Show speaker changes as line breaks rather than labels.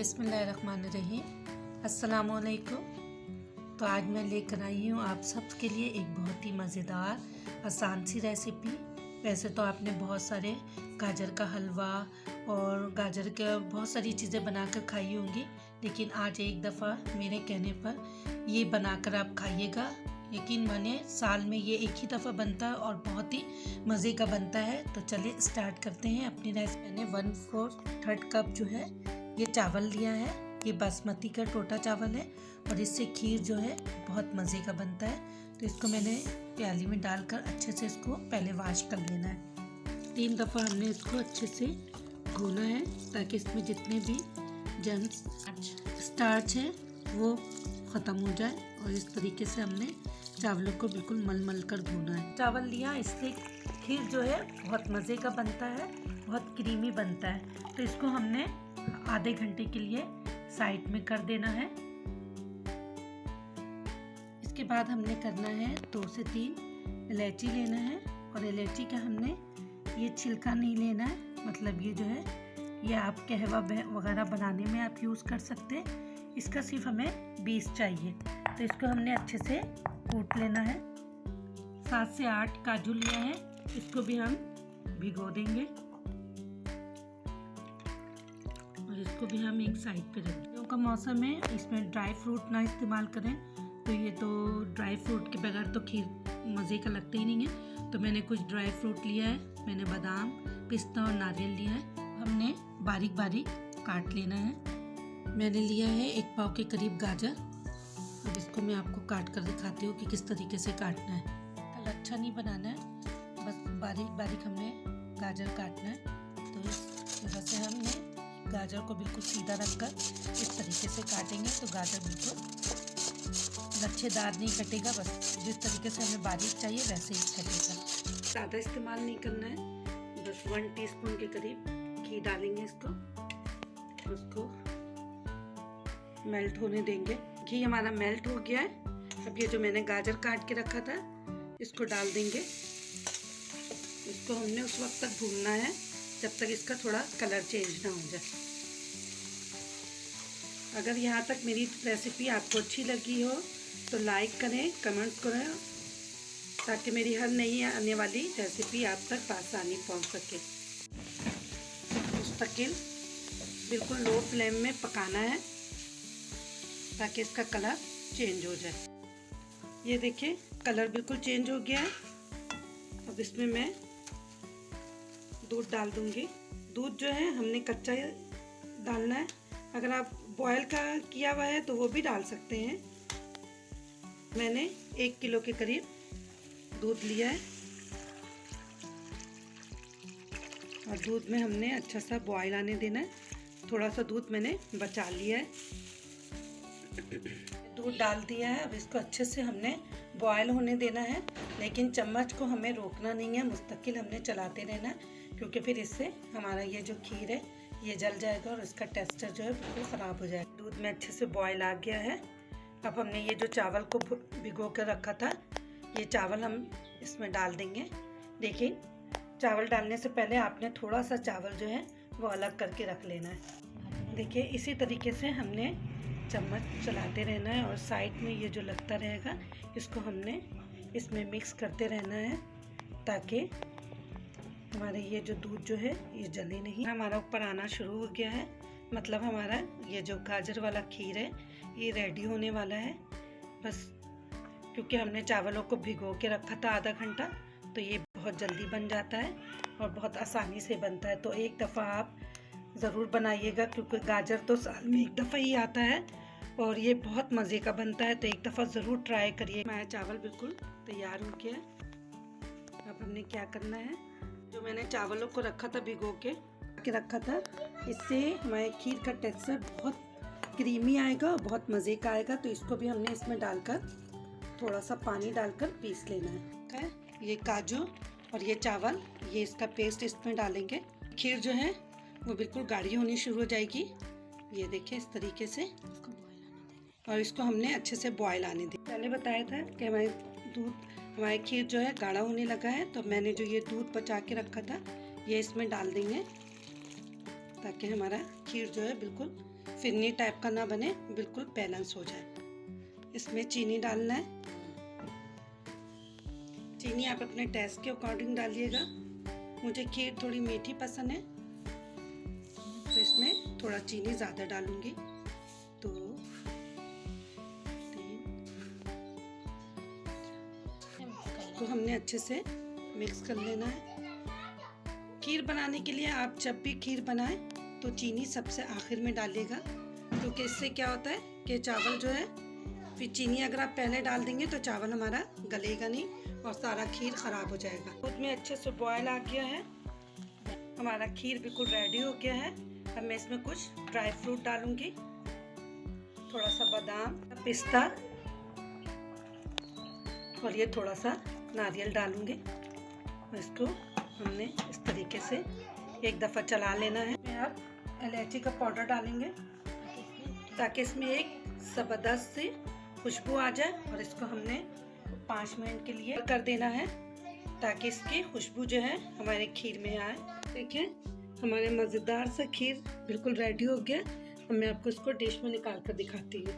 बिस्मिल्लाहिर्रहमानिर्रहीम। अस्सलामुअलैकुम। तो आज मैं लेकर आई हूँ आप सबके लिए एक बहुत ही मज़ेदार आसान सी रेसिपी। वैसे तो आपने बहुत सारे गाजर का हलवा और गाजर के बहुत सारी चीज़ें बनाकर खाई होंगी, लेकिन आज एक दफ़ा मेरे कहने पर ये बनाकर आप खाइएगा। यकीन मानिए साल में ये एक ही दफ़ा बनता है और बहुत ही मज़े का बनता है। तो चलिए स्टार्ट करते हैं अपनी रेसिपी। मैंने 1/4 कप जो है ये चावल लिया है। ये बासमती का टोटा चावल है और इससे खीर जो है बहुत मज़े का बनता है। तो इसको मैंने प्याली में डालकर अच्छे से इसको पहले वॉश कर लेना है। 3 दफ़ा हमने इसको अच्छे से धोना है ताकि इसमें जितने भी जर्म्स स्टार्च है वो ख़त्म हो जाए। और इस तरीके से हमने चावलों को बिल्कुल मल कर धोना है। चावल लिया, इससे खीर जो है बहुत मज़े का बनता है, बहुत क्रीमी बनता है। तो इसको हमने आधे घंटे के लिए साइड में कर देना है। इसके बाद हमने करना है 2 से 3 इलायची लेना है। और इलायची का हमने ये छिलका नहीं लेना है, मतलब ये जो है ये आप कहवा वगैरह बनाने में आप यूज़ कर सकते हैं। इसका सिर्फ हमें 20 चाहिए। तो इसको हमने अच्छे से कूट लेना है। 7 से 8 काजू लिया है, इसको भी हम भिगो देंगे और इसको भी हम एक साइड पे रख देंगे। का मौसम है, इसमें ड्राई फ्रूट ना इस्तेमाल करें। तो ये तो ड्राई फ्रूट के बगैर तो खीर मज़े का लगता ही नहीं है। तो मैंने कुछ ड्राई फ्रूट लिया है, मैंने बादाम, पिस्ता और नारियल लिया है। हमने बारीक बारीक काट लेना है। मैंने लिया है 1 पाव के करीब गाजर। अब इसको मैं आपको काट कर दिखाती हूँ कि किस तरीके से काटना है। कल अच्छा नहीं बनाना है, बस बारीक बारीक हमें गाजर काटना है। तो इस तरह से हमने गाजर को बिल्कुल सीधा रखकर इस तरीके से काटेंगे तो गाजर बिल्कुल लच्छेदार नहीं कटेगा। बस जिस तरीके से हमें बारीक चाहिए वैसे ही कटेगा। ज़्यादा इस्तेमाल नहीं करना है, बस 1 टीस्पून के करीब घी डालेंगे। उसको मेल्ट होने देंगे। घी हमारा मेल्ट हो गया है। अब ये जो मैंने गाजर काट के रखा था इसको डाल देंगे। इसको हमने उस वक्त तक भूनना है जब तक इसका थोड़ा कलर चेंज ना हो जाए। अगर यहाँ तक मेरी रेसिपी आपको अच्छी लगी हो तो लाइक करें, कमेंट्स करें, ताकि मेरी हर नई आने वाली रेसिपी आप तक आसानी पहुँच सके। मुस्तकिल बिल्कुल लो फ्लेम में पकाना है ताकि इसका कलर चेंज हो जाए। ये देखिए कलर बिल्कुल चेंज हो गया है। अब इसमें मैं दूध डाल दूंगी। दूध जो है हमने कच्चा डालना है। अगर आप बॉयल का किया हुआ है तो वो भी डाल सकते हैं। मैंने 1 किलो के करीब दूध लिया है और दूध में हमने अच्छा सा बॉयल आने देना है। थोड़ा सा दूध मैंने बचा लिया है। दूध डाल दिया है। अब इसको अच्छे से हमने बॉयल होने देना है, लेकिन चम्मच को हमें रोकना नहीं है, मुस्तकिल हमने चलाते रहना है, क्योंकि फिर इससे हमारा ये जो खीर है ये जल जाएगा और इसका टेक्सचर जो है बिल्कुल ख़राब हो जाएगा। दूध में अच्छे से बॉयल आ गया है। अब हमने ये जो चावल को भिगो कर रखा था ये चावल हम इसमें डाल देंगे। देखिए चावल डालने से पहले आपने थोड़ा सा चावल जो है वो अलग करके रख लेना है। देखिए इसी तरीके से हमने चम्मच चलाते रहना है और साइड में ये जो लगता रहेगा इसको हमने इसमें मिक्स करते रहना है ताकि हमारे ये जो दूध जो है ये जले नहीं। हमारा ऊपर आना शुरू हो गया है, मतलब हमारा ये जो गाजर वाला खीर है ये रेडी होने वाला है। बस क्योंकि हमने चावलों को भिगो के रखा था आधा घंटा, तो ये बहुत जल्दी बन जाता है और बहुत आसानी से बनता है। तो एक दफ़ा आप ज़रूर बनाइएगा, क्योंकि गाजर तो साल में एक दफ़ा ही आता है और ये बहुत मज़े का बनता है। तो एक दफ़ा ज़रूर ट्राई करिए। हमारा चावल बिल्कुल तैयार हो गया है। अब हमने क्या करना है, जो मैंने चावलों को रखा था भिगो के रखा था, इससे हमारे खीर का टेक्सचर बहुत क्रीमी आएगा और बहुत मज़े का आएगा। तो इसको भी हमने इसमें डालकर थोड़ा सा पानी डालकर पीस लेना है। ये काजू और ये चावल, ये इसका पेस्ट इसमें डालेंगे। खीर जो है वो बिल्कुल गाढ़ी होनी शुरू हो जाएगी। ये देखिए इस तरीके से इसको बॉयल आने देंगे और इसको हमने अच्छे से बॉयल आने दिया। पहले बताया था कि हमारी खीर जो है गाढ़ा होने लगा है। तो मैंने जो ये दूध बचा के रखा था ये इसमें डाल देंगे ताकि हमारा खीर जो है बिल्कुल फिरनी टाइप का ना बने, बिल्कुल बैलेंस हो जाए। इसमें चीनी डालना है। चीनी आप अपने टेस्ट के अकॉर्डिंग डालिएगा। मुझे खीर थोड़ी मीठी पसंद है तो इसमें थोड़ा चीनी ज़्यादा डालूंगी। 2 3 को हमने अच्छे से मिक्स कर लेना है। खीर बनाने के लिए आप जब भी खीर बनाएं तो चीनी सबसे आखिर में डालिएगा, क्योंकि इससे क्या होता है कि चावल जो है, फिर चीनी अगर आप पहले डाल देंगे तो चावल हमारा गलेगा नहीं और सारा खीर ख़राब हो जाएगा। दूध में अच्छे से बॉयल आ गया है, हमारा खीर बिल्कुल रेडी हो गया है। अब मैं इसमें कुछ ड्राई फ्रूट डालूंगी, थोड़ा सा बादाम, पिस्ता और ये थोड़ा सा नारियल डालूंगी। और इसको हमने इस तरीके से एक दफ़ा चला लेना है। अब इलायची का पाउडर डालेंगे ताकि इसमें एक ज़बरदस्त सी खुशबू आ जाए, और इसको हमने 5 मिनट के लिए कर देना है ताकि इसकी खुशबू जो है हमारे खीर में आए। देखिए हमारे मज़ेदार सा खीर बिल्कुल रेडी हो गया। अब मैं आपको इसको डिश में निकाल कर दिखाती हूँ।